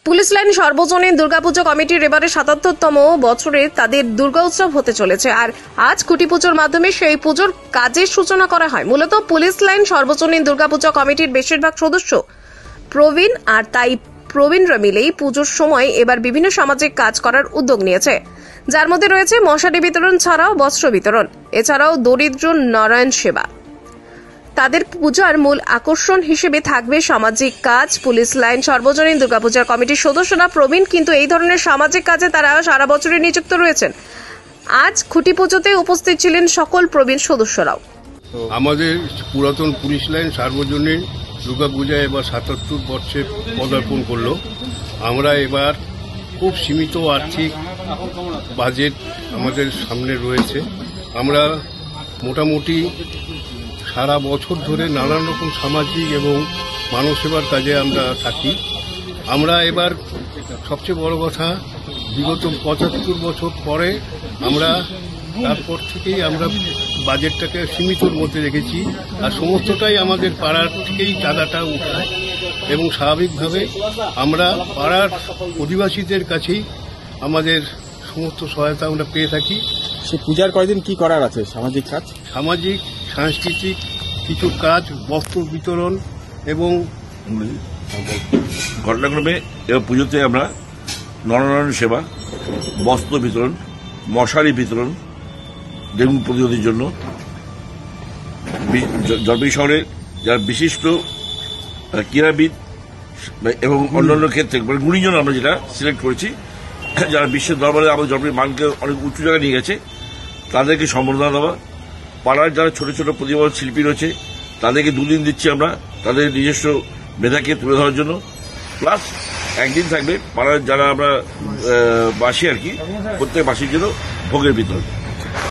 Police line সর্বজনীন দুর্গাপুজো কমিটির এবারে ৭৭তম বছরে তাদের দুর্গা উৎসব হতে চলেছে। আর আজ খুঁটি পুজোর মাধ্যমে সেই পুজোর কাজের সূচনা করা হয়। মূলত পুলিশ লাইন সর্বজনীন দুর্গাপুজো কমিটির বেশিরভাগ সদস্য প্রবীণ, আর তাই প্রবীণরা মিলেই পুজোর সময় এবার বিভিন্ন সামাজিক কাজ করার উদ্যোগ নিয়েছে, যার মধ্যে রয়েছে মশারি বিতরণ ছাড়াও বস্ত্র বিতরণ, এছাড়াও দরিদ্র নারায়ণ সেবা। তাদের পূজার মূল আকর্ষণ হিসেবে থাকবে সামাজিক কাজ। পুলিশ লাইন সর্বজনীন দুর্গাপূজার কমিটির সদস্যরা প্রবীণ, কিন্তু এই ধরনের সামাজিক কাজে তারা সারা বছরই নিযুক্ত রয়েছেন। আজ খুঁটি পুজোতে উপস্থিত ছিলেন সকল প্রবীণ সদস্যরাও। আমাদের পুরাতন পুলিশ লাইন সার্বজনীন দুর্গাপূজায় এবার ৭৭ বর্ষে পদার্পণ করলো। আমরা এবার খুব সীমিত আর্থিক বাজেট আমাদের সামনে রয়েছে। আমরা মোটামুটি সারা বছর ধরে নানান রকম সামাজিক এবং মানব সেবার কাজে আমরা থাকি। আমরা এবার সবচেয়ে বড় কথা, বিগত ৭৫ বছর পরে আমরা তারপর থেকেই আমরা বাজেটটাকে সীমিতর মধ্যে রেখেছি, আর সমস্তটাই আমাদের পাড়ার থেকেই চাঁদাটা উঠায় এবং স্বাভাবিকভাবে আমরা পাড়ার অধিবাসীদের কাছেই আমাদের সমস্ত সহায়তা আমরা পেয়ে থাকি। সে পূজার কয়দিন কি করার আছে? সামাজিক কাজ, সামাজিক সাংস্কৃতিক কিছু কাজ, বস্ত্র বিতরণ এবং ঘটনাক্রমে এবার পুজোতে আমরা নরনারায়ণ সেবা, বস্ত্র বিতরণ, মশারি বিতরণ, ডেঙ্গু প্রতিরোধের জন্য জলপাইগুড়ি শহরের যারা বিশিষ্ট ক্রীড়াবিদ এবং অন্যান্য ক্ষেত্রে মানে গুণীজন আমরা যেটা সিলেক্ট করেছি, যারা বিশ্বের দরবারে আমাদের জলপাইগুড়ির মানকে অনেক উঁচু জায়গায় নিয়ে গেছে, তাদেরকে সম্বর্ধনা দেওয়া। পাড়ার যারা ছোট ছোট প্রতিভাবান শিল্পী রয়েছে তাদেরকে 2 দিন দিচ্ছি আমরা তাদের নিজস্ব মেধাকে তুলে ধরার জন্য। প্লাস একদিন থাকবে পাড়ার যারা আমরা বাসী আর কি, প্রত্যেক বাসীর জন্য ভোগের বিতরণ।